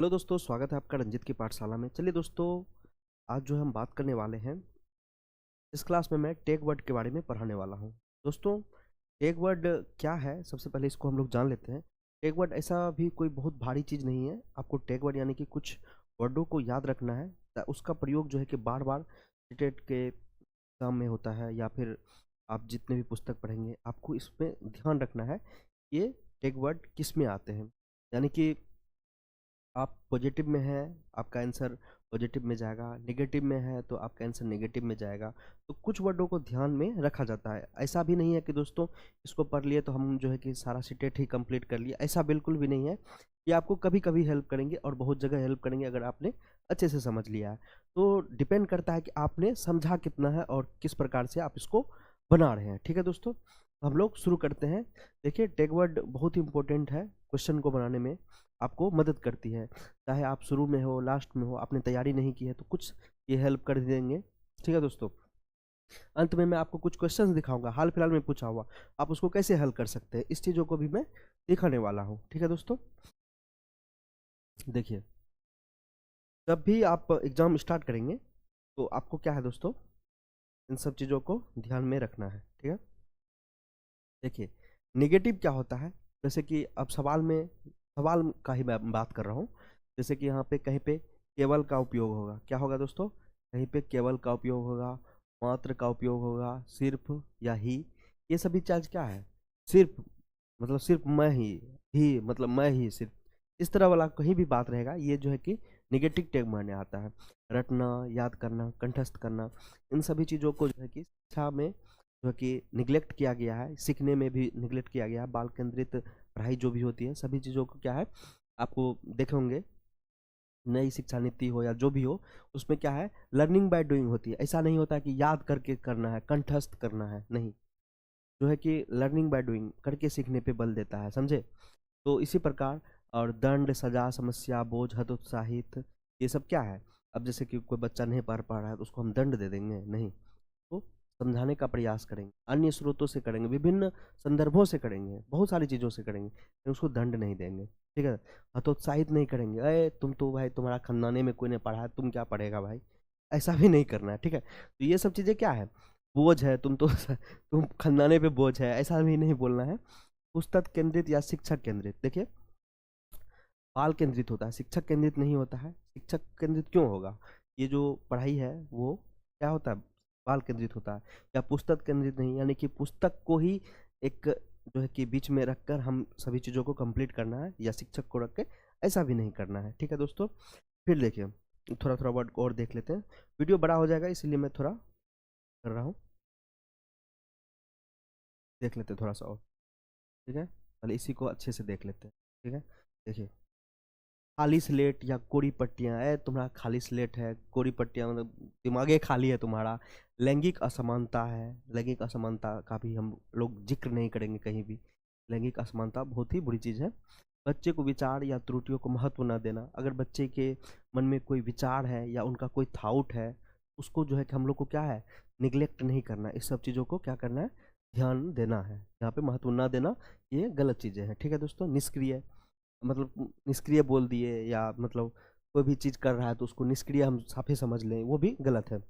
Hello दोस्तों, स्वागत है आपका रंजित की पाठशाला में। चलिए दोस्तों, आज जो है हम बात करने वाले हैं, इस क्लास में मैं टैग वर्ड के बारे में पढ़ाने वाला हूं। दोस्तों, टैग वर्ड क्या है, सबसे पहले इसको हम लोग जान लेते हैं। टैग वर्ड ऐसा भी कोई बहुत भारी चीज़ नहीं है। आपको टैग वर्ड यानी कि कुछ वर्डों को याद रखना है। उसका प्रयोग जो है कि बार बार रिलेटेड के एग्जाम में होता है, या फिर आप जितने भी पुस्तक पढ़ेंगे आपको इसमें ध्यान रखना है ये टैग वर्ड किस में आते हैं। यानी कि आप पॉजिटिव में हैं, आपका आंसर पॉजिटिव में जाएगा, नेगेटिव में है तो आपका आंसर नेगेटिव में जाएगा। तो कुछ वर्डों को ध्यान में रखा जाता है। ऐसा भी नहीं है कि दोस्तों इसको पढ़ लिए तो हम जो है कि सारा सीटेट ही कंप्लीट कर लिया, ऐसा बिल्कुल भी नहीं है। ये आपको कभी कभी हेल्प करेंगे और बहुत जगह हेल्प करेंगे अगर आपने अच्छे से समझ लिया है। तो डिपेंड करता है कि आपने समझा कितना है और किस प्रकार से आप इसको बना रहे हैं। ठीक है दोस्तों, हम लोग शुरू करते हैं। देखिए, टैग वर्ड बहुत ही इंपॉर्टेंट है, क्वेश्चन को बनाने में आपको मदद करती है। चाहे आप शुरू में हो, लास्ट में हो, आपने तैयारी नहीं की है तो कुछ ये हेल्प कर देंगे। ठीक है दोस्तों, अंत में मैं आपको कुछ क्वेश्चंस दिखाऊंगा हाल फिलहाल में पूछा हुआ, आप उसको कैसे हल कर सकते हैं, इस चीज़ों को भी मैं दिखाने वाला हूँ। ठीक है दोस्तों, देखिए, जब भी आप एग्जाम स्टार्ट करेंगे तो आपको क्या है दोस्तों, इन सब चीज़ों को ध्यान में रखना है। ठीक है, देखिए, नेगेटिव क्या होता है, जैसे कि अब सवाल का ही मैं बात कर रहा हूँ। जैसे कि यहाँ पे कहीं पे केवल का उपयोग होगा, क्या होगा दोस्तों, कहीं पे केवल का उपयोग होगा, मात्र का उपयोग होगा, सिर्फ या ही। ये सभी चीज क्या है, सिर्फ मतलब सिर्फ मैं ही मतलब मैं ही सिर्फ, इस तरह वाला कहीं भी बात रहेगा, ये जो है कि निगेटिव टैग माने आता है। रटना, याद करना, कंठस्थ करना, इन सभी चीज़ों को जो है कि शिक्षा में जो है कि निगलेक्ट किया गया है, सीखने में भी निगलेक्ट किया गया है। बाल केंद्रित पढ़ाई जो भी होती है, सभी चीज़ों को क्या है, आपको देखे होंगे, नई शिक्षा नीति हो या जो भी हो, उसमें क्या है, लर्निंग बाय डूइंग होती है। ऐसा नहीं होता है कि याद करके करना है, कंठस्थ करना है, नहीं, जो है कि लर्निंग बाय डूइंग करके सीखने पे बल देता है, समझे। तो इसी प्रकार, और दंड, सजा, समस्या, बोझ, हतोत्साहित, ये सब क्या है। अब जैसे कि कोई बच्चा नहीं पढ़ पा रहा है तो उसको हम दंड दे देंगे, नहीं, तो समझाने का प्रयास करेंगे, अन्य स्रोतों से करेंगे, विभिन्न संदर्भों से करेंगे, बहुत सारी चीज़ों से करेंगे, लेकिन उसको दंड नहीं देंगे। ठीक है, हतोत्साहित नहीं करेंगे, अरे तुम तो भाई, तुम्हारा खानदाने में कोई नहीं पढ़ा है, तुम क्या पढ़ेगा भाई, ऐसा भी नहीं करना है। ठीक है, तो ये सब चीज़ें क्या है, बोझ है, तुम तो तुम खानदाने पे बोझ है, ऐसा भी नहीं बोलना है। पुस्तक केंद्रित या शिक्षक केंद्रित, देखिए, बाल केंद्रित होता है, शिक्षक केंद्रित नहीं होता है। शिक्षक केंद्रित क्यों होगा, ये जो पढ़ाई है वो क्या होता है, बाल केंद्रित होता है। या पुस्तक केंद्रित नहीं, यानी कि पुस्तक को ही एक जो है कि बीच में रखकर हम सभी चीज़ों को कंप्लीट करना है, या शिक्षक को रख के ऐसा भी नहीं करना है। ठीक है दोस्तों, फिर देखिए, थोड़ा थोड़ा वर्ड को और देख लेते हैं। वीडियो बड़ा हो जाएगा इसलिए मैं थोड़ा कर रहा हूँ, देख लेते हैं थोड़ा सा और। ठीक है, पहले इसी को अच्छे से देख लेते हैं। ठीक है, देखिए, खाली स्लेट या कोरी पट्टियां, है तुम्हारा खाली स्लेट है, कोरी पट्टियां मतलब दिमागे खाली है तुम्हारा। लैंगिक असमानता है, लैंगिक असमानता का भी हम लोग जिक्र नहीं करेंगे कहीं भी। लैंगिक असमानता बहुत ही बुरी चीज़ है। बच्चे को विचार या त्रुटियों को महत्व न देना, अगर बच्चे के मन में कोई विचार है या उनका कोई थाउट है, उसको जो है कि हम लोग को क्या है, निगलेक्ट नहीं करना, इस सब चीज़ों को क्या करना है, ध्यान देना है। यहाँ पे महत्व ना देना, ये गलत चीज़ें हैं। ठीक है दोस्तों, निष्क्रिय, मतलब निष्क्रिय बोल दिए, या मतलब कोई भी चीज़ कर रहा है तो उसको निष्क्रिय हम साफे समझ लें, वो भी गलत है।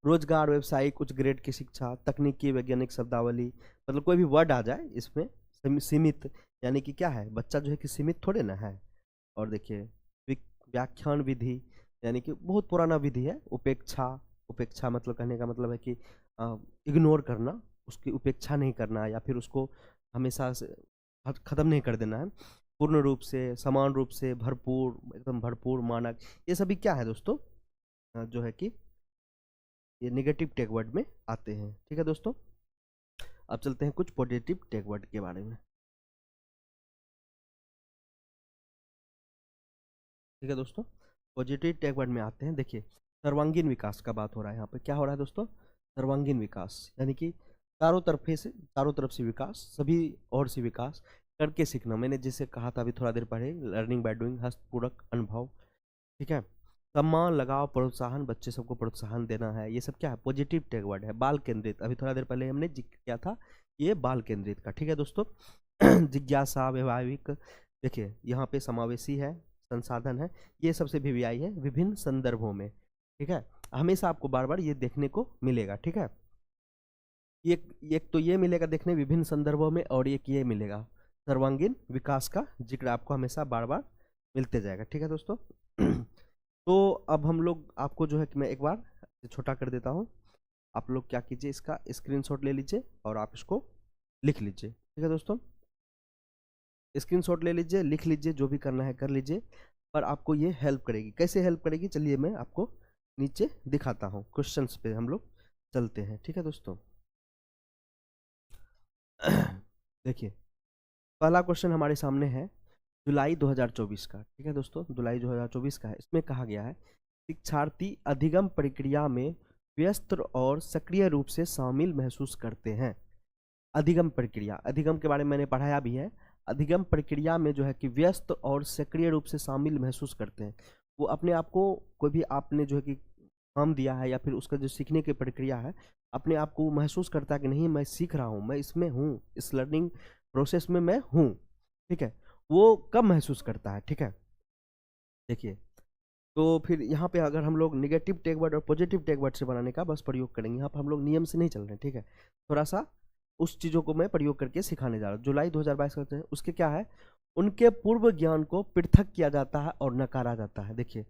रोजगार, व्यवसायिक, उच्च ग्रेड की शिक्षा, तकनीकी, वैज्ञानिक शब्दावली, मतलब कोई भी वर्ड आ जाए इसमें, सीमित, यानी कि क्या है, बच्चा जो है कि सीमित थोड़े ना है। और देखिए, व्याख्यान विधि, यानी कि बहुत पुराना विधि है। उपेक्षा, उपेक्षा मतलब कहने का मतलब है कि इग्नोर करना, उसकी उपेक्षा नहीं करना, या फिर उसको हमेशा से खत्म नहीं कर देना है। पूर्ण रूप से, समान रूप से, भरपूर, एकदम भरपूर, मानक, ये सभी क्या है दोस्तों, जो है कि ये नेगेटिव टैग वर्ड में आते हैं। ठीक है दोस्तों, अब चलते हैं कुछ पॉजिटिव टैग वर्ड के बारे में। ठीक है दोस्तों, पॉजिटिव टैग वर्ड में आते हैं। देखिए, सर्वांगीण विकास का बात हो रहा है यहाँ पे, क्या हो रहा है दोस्तों, सर्वांगीण विकास, यानी कि चारों तरफ से विकास, सभी और से विकास करके सीखना। मैंने जिसे कहा था अभी थोड़ा देर पहले, लर्निंग बाय डूइंग, हस्तपूर्वक अनुभव। ठीक है, सम्मान, लगाव, प्रोत्साहन, बच्चे सबको प्रोत्साहन देना है, ये सब क्या है, पॉजिटिव टैग वर्ड है। बाल केंद्रित, अभी थोड़ा देर पहले हमने जिक्र किया था, ये बाल केंद्रित का। ठीक है दोस्तों, जिज्ञासा, वैवाहिक, देखिए यहाँ पे समावेशी है, संसाधन है, ये सबसे वीवीआई है, विभिन्न संदर्भों में, ठीक है। हमेशा आपको बार बार ये देखने को मिलेगा, ठीक है। एक तो ये मिलेगा देखने विभिन्न संदर्भों में, और एक ये मिलेगा सर्वांगीण विकास का जिक्र आपको हमेशा बार बार मिलते जाएगा, ठीक है दोस्तों। तो अब हम लोग आपको जो है कि मैं एक बार छोटा कर देता हूँ, आप लोग क्या कीजिए, इसका स्क्रीनशॉट ले लीजिए और आप इसको लिख लीजिए, ठीक है दोस्तों। स्क्रीनशॉट ले लीजिए, लिख लीजिए, जो भी करना है कर लीजिए, पर आपको ये हेल्प करेगी। कैसे हेल्प करेगी, चलिए मैं आपको नीचे दिखाता हूँ। क्वेश्चंस पे हम लोग चलते हैं, ठीक है दोस्तों। देखिए पहला क्वेश्चन हमारे सामने है जुलाई 2024 का, ठीक है दोस्तों, जुलाई 2024 का है। इसमें कहा गया है शिक्षार्थी अधिगम प्रक्रिया में व्यस्त और सक्रिय रूप से शामिल महसूस करते हैं। अधिगम प्रक्रिया, अधिगम के बारे में मैंने पढ़ाया भी है। अधिगम प्रक्रिया में जो है कि व्यस्त और सक्रिय रूप से शामिल महसूस करते हैं। वो अपने आप को, कोई भी आपने जो है कि काम दिया है या फिर उसका जो सीखने की प्रक्रिया है, अपने आप को महसूस करता है कि नहीं मैं सीख रहा हूँ, मैं इसमें हूँ, इस लर्निंग प्रोसेस में मैं हूँ, ठीक है। वो कब महसूस करता है, ठीक है। देखिए तो फिर यहाँ पे अगर हम लोग निगेटिव टेक वर्ड और पॉजिटिव टेक वर्ड से बनाने का बस प्रयोग करेंगे, यहाँ पर हम लोग नियम से नहीं चल रहे हैं, ठीक है। थोड़ा सा उस चीज़ों को मैं प्रयोग करके सिखाने जा रहा हूँ। जुलाई 2022 करते हैं, उसके क्या है, उनके पूर्व ज्ञान को पृथक किया जाता है और नकारा जाता है। देखिए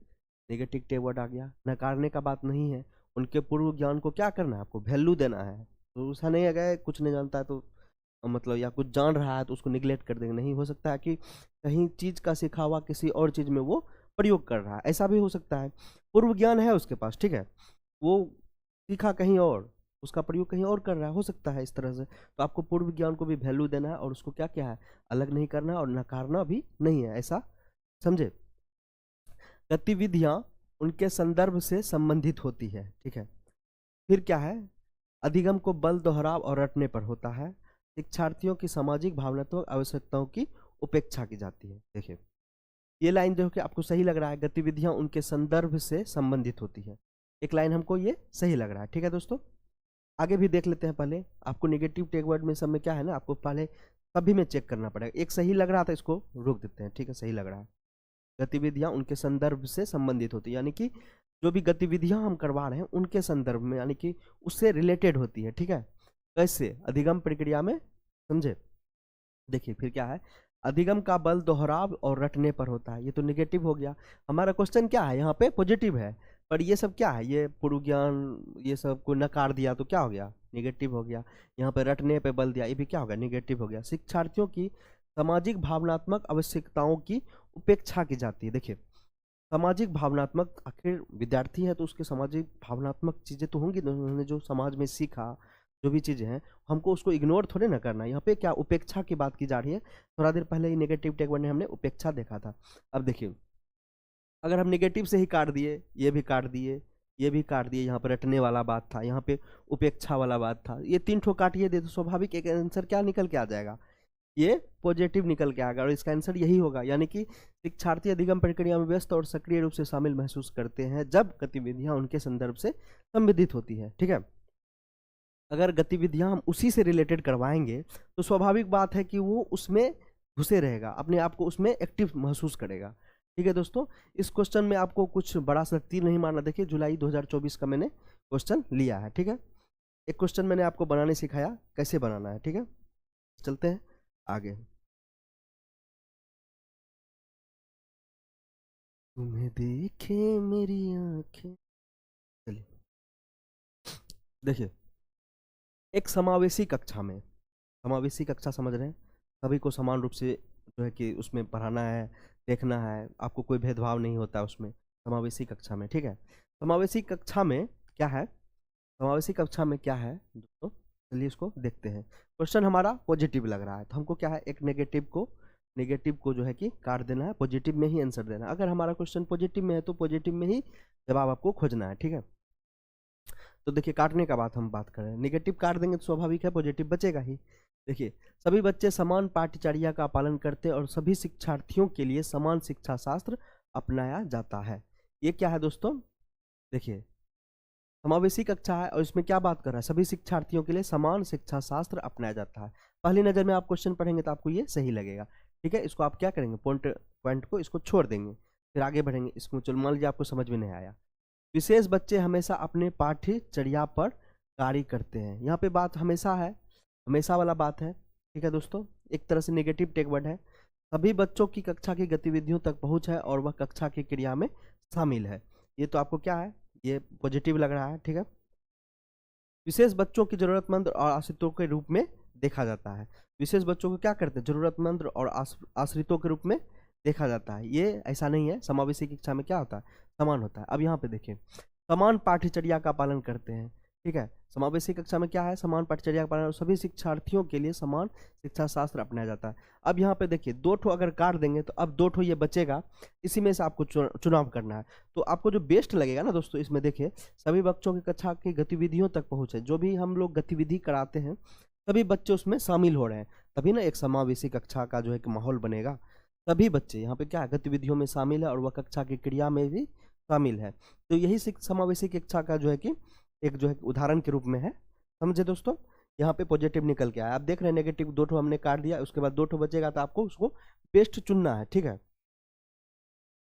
नेगेटिव टेक वर्ड आ गया, नकारने का बात नहीं है। उनके पूर्व ज्ञान को क्या करना है, आपको वैल्यू देना है। तो ऐसा नहीं है कुछ नहीं जानता है तो मतलब, या कुछ जान रहा है तो उसको निगलेक्ट कर देंगे, नहीं। हो सकता है कि कहीं चीज़ का सिखावा किसी और चीज़ में वो प्रयोग कर रहा है, ऐसा भी हो सकता है। पूर्व ज्ञान है उसके पास, ठीक है, वो सीखा कहीं और, उसका प्रयोग कहीं और कर रहा है, हो सकता है इस तरह से। तो आपको पूर्व ज्ञान को भी वैल्यू देना है और उसको क्या क्या है, अलग नहीं करना है और नकारना भी नहीं है, ऐसा समझे। गतिविधियां उनके संदर्भ से संबंधित होती है, ठीक है। फिर क्या है, अधिगम को बल, दोहराव और रटने पर होता है। शिक्षार्थियों की सामाजिक भावनात्मक आवश्यकताओं की उपेक्षा की जाती है। देखिए ये लाइन जो कि आपको सही लग रहा है, गतिविधियां उनके संदर्भ से संबंधित होती है, एक लाइन हमको ये सही लग रहा है, ठीक है दोस्तों। आगे भी देख लेते हैं। पहले आपको नेगेटिव टेक वर्ड में सब में क्या है ना, आपको पहले सभी में चेक करना पड़ेगा। एक सही लग रहा था, इसको रोक देते हैं, ठीक है, सही लग रहा है। गतिविधियां उनके संदर्भ से संबंधित होती है, यानी कि जो भी गतिविधियां हम करवा रहे हैं उनके संदर्भ में, यानी कि उससे रिलेटेड होती है, ठीक है। कैसे, अधिगम प्रक्रिया में, समझे। देखिए फिर क्या है, अधिगम का बल दोहराव और रटने पर होता है, ये तो निगेटिव हो गया। हमारा क्वेश्चन क्या है, यहाँ पे पॉजिटिव है, पर ये सब क्या है, ये पूर्व ज्ञान ये सब को नकार दिया तो क्या हो गया, निगेटिव हो गया। यहाँ पे रटने पे बल दिया, ये भी क्या हो गया, निगेटिव हो गया। शिक्षार्थियों की सामाजिक भावनात्मक आवश्यकताओं की उपेक्षा की जाती है। देखिए सामाजिक भावनात्मक, आखिर विद्यार्थी है तो उसके सामाजिक भावनात्मक चीजें तो होंगी, उन्होंने जो समाज में सीखा, जो भी चीजें हैं, हमको उसको इग्नोर थोड़े ना करना है। यहाँ पे क्या उपेक्षा की बात की जा रही है। थोड़ा देर पहले ही नेगेटिव टेक वर्ड में हमने उपेक्षा देखा था। अब देखिए अगर हम नेगेटिव से ही काट दिए, ये भी काट दिए, ये भी काट दिए, यहाँ पर रटने वाला बात था, यहाँ पे उपेक्षा वाला बात था, ये तीन ठो काटिए दे तो स्वाभाविक एक आंसर क्या निकल के आ जाएगा, ये पॉजिटिव निकल के आएगा और इसका आंसर यही होगा। यानी कि शिक्षार्थी अधिगम प्रक्रिया में व्यस्त और सक्रिय रूप से शामिल महसूस करते हैं जब गतिविधियां उनके संदर्भ से संबंधित होती है, ठीक है। अगर गतिविधियां हम उसी से रिलेटेड करवाएंगे तो स्वाभाविक बात है कि वो उसमें घुसे रहेगा, अपने आप को उसमें एक्टिव महसूस करेगा, ठीक है दोस्तों। इस क्वेश्चन में आपको कुछ बड़ा सा तीर नहीं मारना। देखिए जुलाई 2024 का मैंने क्वेश्चन लिया है, ठीक है। एक क्वेश्चन मैंने आपको बनाने सिखाया कैसे बनाना है, ठीक है। चलते हैं आगे। तुम्हें देखे मेरी आंखें, चलिए देखिए एक समावेशी कक्षा में, समावेशी कक्षा समझ रहे हैं, सभी को समान रूप से जो है कि उसमें पढ़ाना है, देखना है, आपको कोई भेदभाव नहीं होता उसमें, समावेशी कक्षा में, ठीक है। समावेशी कक्षा में क्या है, समावेशी कक्षा में क्या है दोस्तों, चलिए इसको देखते हैं। क्वेश्चन हमारा पॉजिटिव लग रहा है तो हमको क्या है, एक नेगेटिव को जो है कि काट देना है, पॉजिटिव में ही आंसर देना है। अगर हमारा क्वेश्चन पॉजिटिव में है तो पॉजिटिव में ही जवाब आपको खोजना है, ठीक है। तो देखिए काटने का बात हम बात कर रहे हैं, नेगेटिव काट देंगे तो स्वाभाविक है पॉजिटिव बचेगा ही। देखिए सभी बच्चे समान पाठ्यचर्या का पालन करते हैं और सभी शिक्षार्थियों के लिए समान शिक्षा शास्त्र अपनाया जाता है। ये क्या है दोस्तों, देखिए समावेशी कक्षा है और इसमें क्या बात कर रहा है, सभी शिक्षार्थियों के लिए समान शिक्षा शास्त्र अपनाया जाता है। पहली नजर में आप क्वेश्चन पढ़ेंगे तो आपको ये सही लगेगा, ठीक है। इसको आप क्या करेंगे, पॉइंट को इसको छोड़ देंगे, फिर आगे बढ़ेंगे इसमें। चलो मान लीजिए आपको समझ में नहीं आया। विशेष बच्चे हमेशा अपने पाठ्यचर्या पर कार्य करते हैं। यहाँ पे बात हमेशा है, हमेशा वाला बात है, ठीक है दोस्तों। एक तरह से नेगेटिव टेक वर्ड है। सभी बच्चों की कक्षा की गतिविधियों तक पहुंच है और वह कक्षा की क्रिया में शामिल है। ये तो आपको क्या है, ये पॉजिटिव लग रहा है, ठीक है। विशेष बच्चों की जरूरतमंद और आश्रितों के रूप में देखा जाता है। विशेष बच्चों को क्या करते हैं, जरूरतमंद और आश्रितों के रूप में देखा जाता है। ये ऐसा नहीं है, समावेशी कक्षा में क्या होता है, समान होता है। अब यहाँ पे देखिए, समान पाठ्यचर्या का पालन करते हैं, ठीक है। समावेशी कक्षा में क्या है, समान पाठ्यचर्या का पालन, सभी शिक्षार्थियों के लिए समान शिक्षा शास्त्र अपनाया जाता है। अब यहाँ पे देखिए, दो ठो अगर काट देंगे तो अब दो ठो ये बचेगा, इसी में से आपको चुनाव करना है। तो आपको जो बेस्ट लगेगा ना दोस्तों, इसमें देखिए, सभी बच्चों की कक्षा की गतिविधियों तक पहुंचे। जो भी हम लोग गतिविधि कराते हैं सभी बच्चे उसमें शामिल हो रहे हैं, तभी ना एक समावेशी कक्षा का जो है कि माहौल बनेगा। सभी बच्चे यहाँ पे क्या है, गतिविधियों में शामिल है और वह कक्षा की क्रिया में भी शामिल है। तो यही समावेशी कक्षा का जो है कि एक जो है उदाहरण के रूप में है, समझे दोस्तों। यहाँ पे पॉजिटिव निकल के आया। आप देख रहे हैं नेगेटिव दो ठो हमने काट दिया, उसके बाद दो ठो बचेगा तो आपको उसको बेस्ट चुनना है, ठीक है।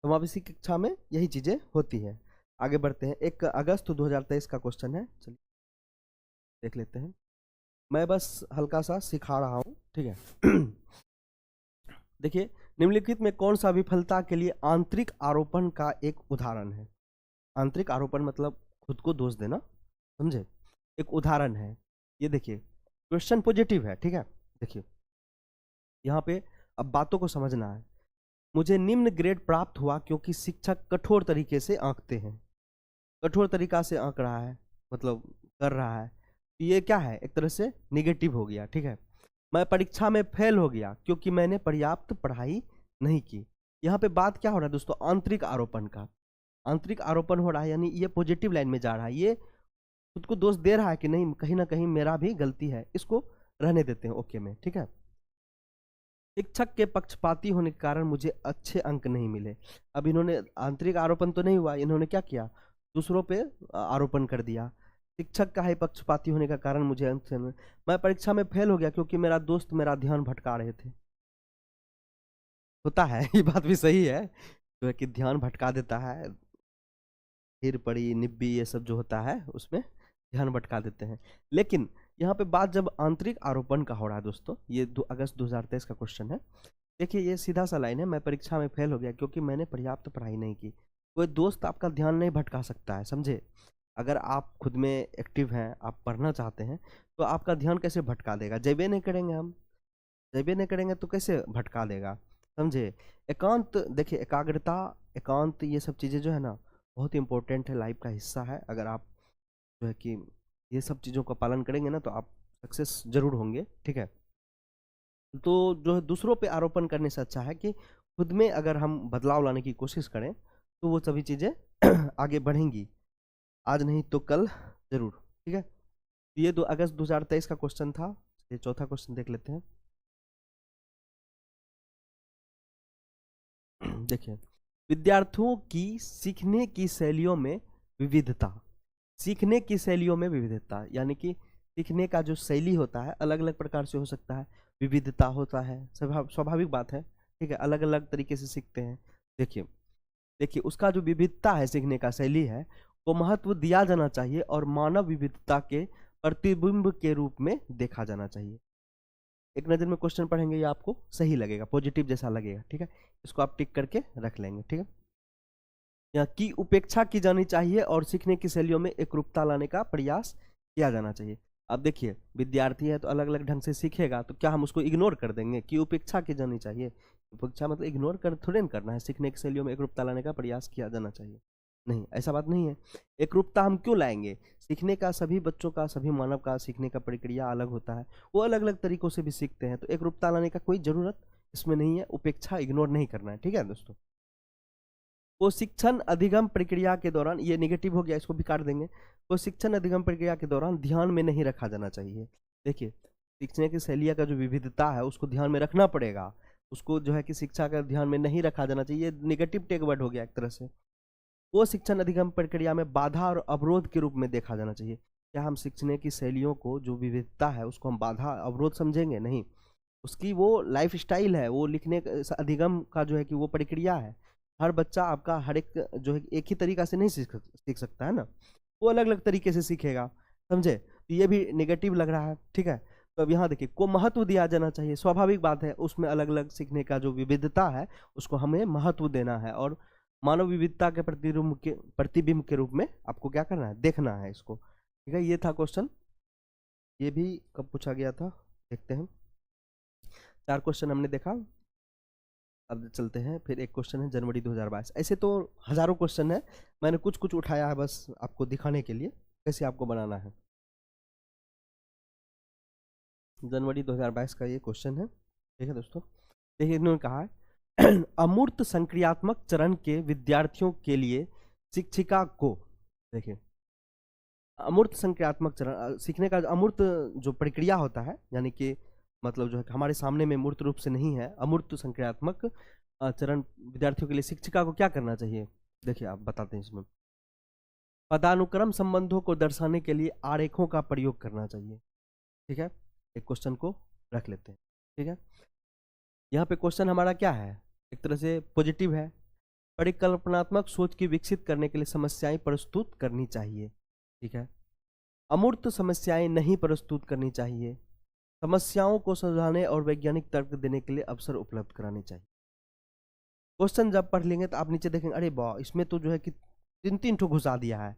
समावेशी कक्षा में यही चीजें होती है। आगे बढ़ते हैं। 1 अगस्त 2023 का क्वेश्चन है, चलिए देख लेते हैं। मैं बस हल्का सा सिखा रहा हूँ, ठीक है। देखिए, निम्नलिखित में कौन सा विफलता के लिए आंतरिक आरोपण का एक उदाहरण है। आंतरिक आरोपण मतलब खुद को दोष देना, समझे, एक उदाहरण है। ये देखिए, क्वेश्चन पॉजिटिव है, ठीक है। देखिए यहाँ पे अब बातों को समझना है। मुझे निम्न ग्रेड प्राप्त हुआ क्योंकि शिक्षक कठोर तरीके से आंकते हैं। कठोर तरीका से आंक रहा है मतलब कर रहा है, ये क्या है, एक तरह से निगेटिव हो गया, ठीक है। मैं परीक्षा में फेल हो गया क्योंकि मैंने पर्याप्त पढ़ाई नहीं की। यहाँ पे बात क्या हो रहा है दोस्तों, आंतरिक आरोपण का। आंतरिक आरोपण हो रहा है, यानी ये पॉजिटिव लाइन में जा रहा है। ये खुद को दोष दे रहा है कि नहीं, कहीं ना कहीं मेरा भी गलती है, इसको रहने देते हैं ओके में, ठीक है। शिक्षक के पक्षपाती होने के कारण मुझे अच्छे अंक नहीं मिले। अब इन्होंने आंतरिक आरोपण तो नहीं हुआ, इन्होंने क्या किया, दूसरों पे आरोपण कर दिया। शिक्षक का ही पक्षपाती होने का कारण मुझे अंक से मैं परीक्षा में फेल हो गया क्योंकि मेरा दोस्त मेरा ध्यान भटका रहे थे। होता है, ये बात भी सही है, जो है कि ध्यान भटका देता है, हिर पड़ी निब्बी ये सब जो होता है उसमें ध्यान भटका देते हैं। लेकिन यहाँ पे बात जब आंतरिक आरोपण का हो रहा है दोस्तों, ये 2 अगस्त 2023 का क्वेश्चन है। देखिए ये सीधा सा लाइन है, मैं परीक्षा में फेल हो गया क्योंकि मैंने पर्याप्त पढ़ाई नहीं की। कोई दोस्त आपका ध्यान नहीं भटका सकता है, समझे। अगर आप खुद में एक्टिव हैं, आप पढ़ना चाहते हैं, तो आपका ध्यान कैसे भटका देगा, जैबे नहीं करेंगे हम, जैबे नहीं करेंगे तो कैसे भटका देगा, समझे। एकांत, देखिए एकाग्रता, एकांत, ये सब चीज़ें जो है ना बहुत इंपॉर्टेंट है, लाइफ का हिस्सा है। अगर आप जो है कि ये सब चीज़ों का पालन करेंगे ना तो आप सक्सेस जरूर होंगे, ठीक है। तो जो है दूसरों पे आरोपण करने से अच्छा है कि खुद में अगर हम बदलाव लाने की कोशिश करें तो वो सभी चीज़ें आगे बढ़ेंगी, आज नहीं तो कल जरूर, ठीक है। ये 2 अगस्त 2023 का क्वेश्चन था। ये चौथा क्वेश्चन देख लेते हैं। देखिए, विद्यार्थियों की सीखने की शैलियों में विविधता। सीखने की शैलियों में विविधता यानी कि सीखने का जो शैली होता है अलग अलग प्रकार से हो सकता है, विविधता होता है, स्वाभाविक बात है, ठीक है। अलग अलग तरीके से सीखते हैं। देखिए देखिए उसका जो विविधता है, सीखने का शैली है, को महत्व दिया जाना चाहिए और मानव विविधता के प्रतिबिंब के रूप में देखा जाना चाहिए। एक नज़र में क्वेश्चन पढ़ेंगे, ये आपको सही लगेगा, पॉजिटिव जैसा लगेगा, ठीक है। इसको आप टिक करके रख लेंगे, ठीक है। यहाँ की उपेक्षा की जानी चाहिए और सीखने की शैलियों में एकरूपता लाने का प्रयास किया जाना चाहिए। अब देखिए विद्यार्थी है तो अलग अलग ढंग से सीखेगा, तो क्या हम उसको इग्नोर कर देंगे कि उपेक्षा की जानी चाहिए। उपेक्षा मतलब इग्नोर कर थोड़े न करना है, सीखने की शैलियों में एकरूपता लाने का प्रयास किया जाना चाहिए, नहीं ऐसा बात नहीं है। एकरूपता हम क्यों लाएंगे, सीखने का सभी बच्चों का, सभी मानव का सीखने का प्रक्रिया अलग होता है, वो अलग अलग तरीकों से भी सीखते हैं, तो एकरूपता लाने का कोई जरूरत इसमें नहीं है, उपेक्षा इग्नोर नहीं करना है, ठीक है दोस्तों। वो शिक्षण अधिगम प्रक्रिया के दौरान, ये नेगेटिव हो गया, इसको भी काट देंगे। वो शिक्षण अधिगम प्रक्रिया के दौरान ध्यान में नहीं रखा जाना चाहिए। देखिए सीखने की शैलियाँ का जो विविधता है उसको ध्यान में रखना पड़ेगा, उसको जो है कि शिक्षा का ध्यान में नहीं रखा जाना चाहिए, नेगेटिव टेक वर्ड हो गया एक तरह से। वो शिक्षण अधिगम प्रक्रिया में बाधा और अवरोध के रूप में देखा जाना चाहिए। क्या हम सीखने की शैलियों को, जो विविधता है उसको हम बाधा अवरोध समझेंगे, नहीं, उसकी वो लाइफ स्टाइल है, वो लिखने अधिगम का जो है कि वो प्रक्रिया है, हर बच्चा आपका हर एक जो है एक ही तरीका से नहीं सीख सकता है ना, वो अलग अलग तरीके से सीखेगा, समझे। तो ये भी नेगेटिव लग रहा है, ठीक है। तो अब यहाँ देखिए, को महत्व दिया जाना चाहिए, स्वाभाविक बात है, उसमें अलग अलग सीखने का जो विविधता है उसको हमें महत्व देना है, और मानव विविधता के प्रतिबिंब के रूप में आपको क्या करना है, देखना है इसको, ठीक है। ये था क्वेश्चन, ये भी कब पूछा गया था देखते हैं। 4 क्वेश्चन हमने देखा। अब चलते हैं, फिर एक क्वेश्चन है जनवरी 2022। ऐसे तो हजारों क्वेश्चन है, मैंने कुछ कुछ उठाया है बस आपको दिखाने के लिए कैसे आपको बनाना है। जनवरी 2022 का ये क्वेश्चन है, ठीक है दोस्तों। देखिए इन्होंने कहा है अमूर्त संक्रियात्मक चरण के विद्यार्थियों के लिए शिक्षिका को, देखिए अमूर्त संक्रियात्मक चरण सीखने का अमूर्त जो प्रक्रिया होता है, यानी कि मतलब जो है हमारे सामने में मूर्त रूप से नहीं है, अमूर्त संक्रियात्मक चरण विद्यार्थियों के लिए शिक्षिका को क्या करना चाहिए। देखिए आप बताते हैं इसमें, पदानुक्रम संबंधों को दर्शाने के लिए आरेखों का प्रयोग करना चाहिए, ठीक है। एक क्वेश्चन को रख लेते हैं, ठीक है। यहाँ पे क्वेश्चन हमारा क्या है, एक तरह से पॉजिटिव है। परिकल्पनात्मक सोच की विकसित करने के लिए समस्याएं प्रस्तुत करनी चाहिए, ठीक है। अमूर्त समस्याएं नहीं प्रस्तुत करनी चाहिए। समस्याओं को सुलझाने और वैज्ञानिक तर्क देने के लिए अवसर उपलब्ध कराने चाहिए। क्वेश्चन जब पढ़ लेंगे तो आप नीचे देखेंगे, अरे वाह, इसमें तो जो है कि 3 ठो घुसा दिया है,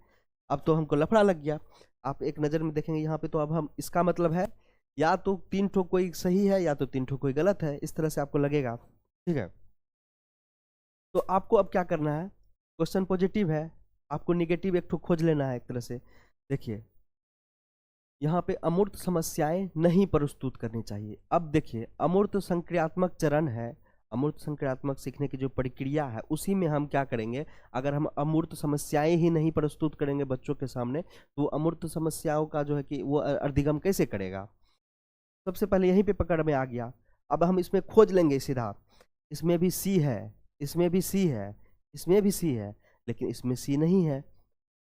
अब तो हमको लफड़ा लग गया। आप एक नज़र में देखेंगे यहाँ पे, तो अब हम इसका मतलब है या तो 3 ठो कोई सही है या तो 3 ठो कोई गलत है, इस तरह से आपको लगेगा, ठीक है। तो आपको अब क्या करना है, क्वेश्चन पॉजिटिव है, आपको निगेटिव एक ठो खोज लेना है एक तरह से। देखिए यहाँ पे अमूर्त समस्याएं नहीं प्रस्तुत करनी चाहिए। अब देखिए अमूर्त संक्रियात्मक चरण है, अमूर्त संक्रियात्मक सीखने की जो प्रक्रिया है उसी में हम क्या करेंगे, अगर हम अमूर्त समस्याएं ही नहीं प्रस्तुत करेंगे बच्चों के सामने, तो अमूर्त समस्याओं का जो है कि वो अधिगम कैसे करेगा। सबसे पहले यहीं पे पकड़ में आ गया। अब हम इसमें खोज लेंगे सीधा, इसमें भी सी है, इसमें भी सी है, इसमें भी सी है, लेकिन इसमें सी नहीं है,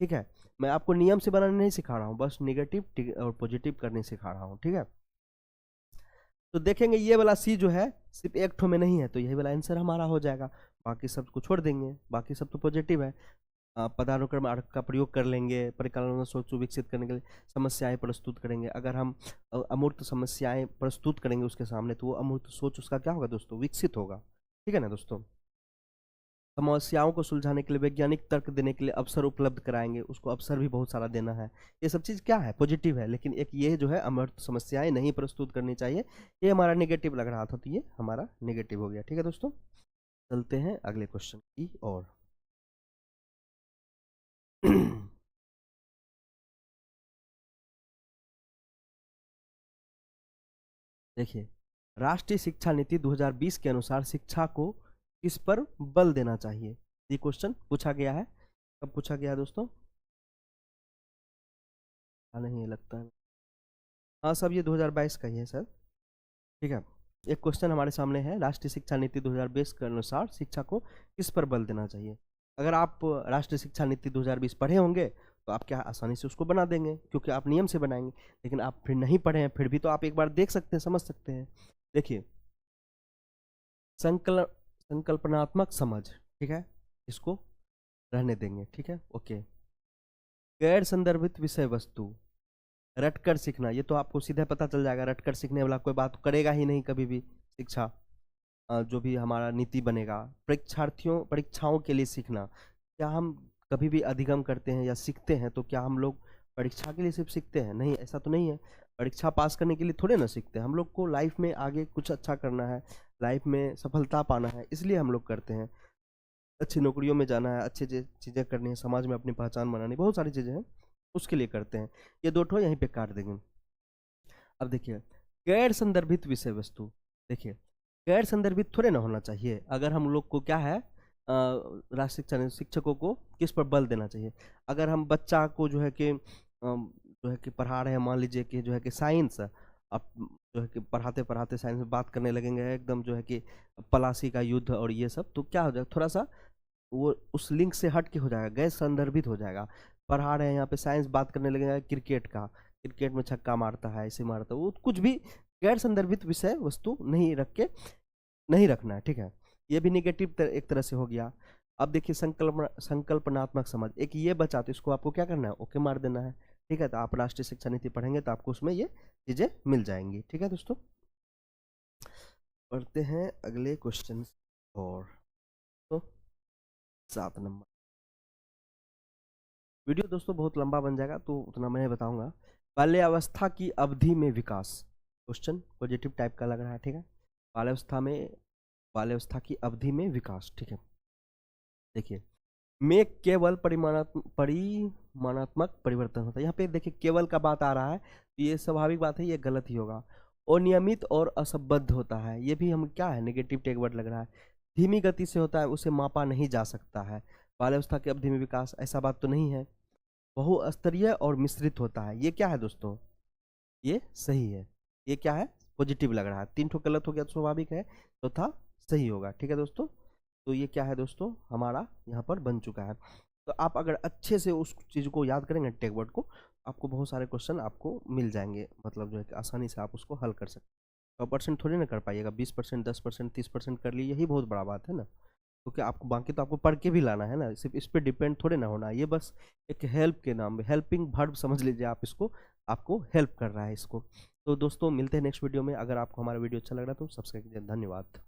ठीक है। मैं आपको नियम से बनाने नहीं सिखा रहा हूँ, बस निगेटिव और पॉजिटिव करने सिखा रहा हूँ, ठीक है। तो देखेंगे ये वाला सी जो है सिर्फ एक ठो में नहीं है, तो यही वाला आंसर हमारा हो जाएगा, बाकी सब को छोड़ देंगे, बाकी सब तो पॉजिटिव है। पदानुक्रम अर्थ का प्रयोग कर लेंगे, परिकल्पना सोच विकसित करने के लिए समस्याएं प्रस्तुत करेंगे। अगर हम अमूर्त समस्याएं प्रस्तुत करेंगे उसके सामने, तो वो अमूर्त सोच उसका क्या होगा दोस्तों, विकसित होगा, ठीक है ना दोस्तों। समस्याओं को सुलझाने के लिए वैज्ञानिक तर्क देने के लिए अवसर उपलब्ध कराएंगे, उसको अवसर भी बहुत सारा देना है। ये सब चीज़ क्या है, पॉजिटिव है, लेकिन एक ये जो है अमूर्त समस्याएं नहीं प्रस्तुत करनी चाहिए, ये हमारा नेगेटिव लग रहा था, तो ये हमारा नेगेटिव हो गया, ठीक है दोस्तों। चलते हैं अगले क्वेश्चन की ओर। देखिए राष्ट्रीय शिक्षा नीति 2020 के अनुसार शिक्षा को किस पर बल देना चाहिए, ये क्वेश्चन पूछा गया है। कब पूछा गया है दोस्तों, नहीं ये लगता है, हाँ सब ये 2022 का ही है सर, ठीक है। एक क्वेश्चन हमारे सामने है, राष्ट्रीय शिक्षा नीति 2020 के अनुसार शिक्षा को किस पर बल देना चाहिए। अगर आप राष्ट्रीय शिक्षा नीति 2020 पढ़े होंगे तो आप क्या आसानी से उसको बना देंगे, क्योंकि आप नियम से बनाएंगे। लेकिन आप फिर नहीं पढ़े हैं, फिर भी तो आप एक बार देख सकते हैं, समझ सकते हैं। देखिए संकल्पनात्मक समझ, ठीक है, इसको रहने देंगे, ठीक है, ओके। गैर संदर्भित विषय वस्तु, रटकर सीखना, ये तो आपको सीधे पता चल जाएगा, रटकर सीखने वाला कोई बात करेगा ही नहीं कभी भी। शिक्षा जो भी हमारा नीति बनेगा, परीक्षाओं के लिए सीखना, क्या हम कभी भी अधिगम करते हैं या सीखते हैं तो क्या हम लोग परीक्षा के लिए सिर्फ सीखते हैं, नहीं, ऐसा तो नहीं है। परीक्षा पास करने के लिए थोड़े ना सीखते हैं, हम लोग को लाइफ में आगे कुछ अच्छा करना है, लाइफ में सफलता पाना है, इसलिए हम लोग करते हैं। अच्छी नौकरियों में जाना है, अच्छी चीज़ें करनी है, समाज में अपनी पहचान बनानी, बहुत सारी चीज़ें हैं, उसके लिए करते हैं। ये 2 ठो यहीं पे काट देंगे। अब देखिए गैर संदर्भित विषय वस्तु, देखिए गैर संदर्भित थोड़े ना होना चाहिए। अगर हम लोग को क्या है, राष्ट्रीय शिक्षकों को किस पर बल देना चाहिए। अगर हम बच्चा को जो है कि पढ़ा रहे हैं, मान लीजिए कि जो है कि साइंस, अब जो है कि पढ़ाते पढ़ाते साइंस में बात करने लगेंगे एकदम जो है कि पलासी का युद्ध और ये सब, तो क्या हो जाएगा, थोड़ा सा वो उस लिंक से हट के हो जाएगा, गैर संदर्भित हो जाएगा। पढ़ा रहे हैं यहाँ पे साइंस, बात करने लगेगा क्रिकेट का, क्रिकेट में छक्का मारता है, ऐसे मारता है, वो कुछ भी गैर संदर्भित विषय वस्तु नहीं रख के नहीं रखना है, ठीक है। ये भी निगेटिव एक तरह से हो गया। अब देखिए संकल्पनात्मक समझ, एक ये बचा, तो इसको आपको क्या करना है, ओके मार देना है। ठीक है, तो आप राष्ट्रीय शिक्षा नीति पढ़ेंगे तो आपको उसमें ये चीजें मिल जाएंगी। ठीक है दोस्तों, पढ़ते हैं अगले क्वेश्चन और तो 7 नंबर। वीडियो दोस्तों बहुत लंबा बन जाएगा तो उतना मैं बताऊंगा। बाल्यावस्था की अवधि में विकास, क्वेश्चन पॉजिटिव टाइप का लग रहा है। ठीक है, बाल्यावस्था की अवधि में विकास। ठीक है, देखिए में केवल परिमाणात्मक परिवर्तन होता है। यहाँ पे देखिए केवल का बात आ रहा है, तो ये स्वाभाविक बात है, ये गलत ही होगा। अनियमित और असंबद्ध होता है, ये भी हम क्या है, नेगेटिव टेक वर्ड लग रहा है। धीमी गति से होता है, उसे मापा नहीं जा सकता है। बाल्यावस्था की अवधि में विकास, ऐसा बात तो नहीं है। बहुस्तरीय और मिश्रित होता है, ये क्या है दोस्तों, ये सही है। ये क्या है, पॉजिटिव लग रहा है। 3 ठो गलत हो गया तो स्वाभाविक है, तो था सही होगा। ठीक है दोस्तों, तो ये क्या है दोस्तों, हमारा यहाँ पर बन चुका है। तो आप अगर अच्छे से उस चीज़ को याद करेंगे टेक वर्ड को, आपको बहुत सारे क्वेश्चन आपको मिल जाएंगे, मतलब जो है कि आसानी से आप उसको हल कर सकते हैं। 100% थोड़ी ना कर पाइएगा, 20%, 10%, 30% कर लिए, यही बहुत बड़ा बात है ना। क्योंकि आपको बाकी तो आपको पढ़ के भी लाना है ना, सिर्फ इस पे डिपेंड थोड़े ना होना। ये बस एक हेल्प के नाम पे, हेल्पिंग वर्ब समझ लीजिए आप इसको, आपको हेल्प कर रहा है इसको। तो दोस्तों मिलते हैं नेक्स्ट वीडियो में। अगर आपको हमारा वीडियो अच्छा लग रहा है तो सब्सक्राइब कीजिए। धन्यवाद।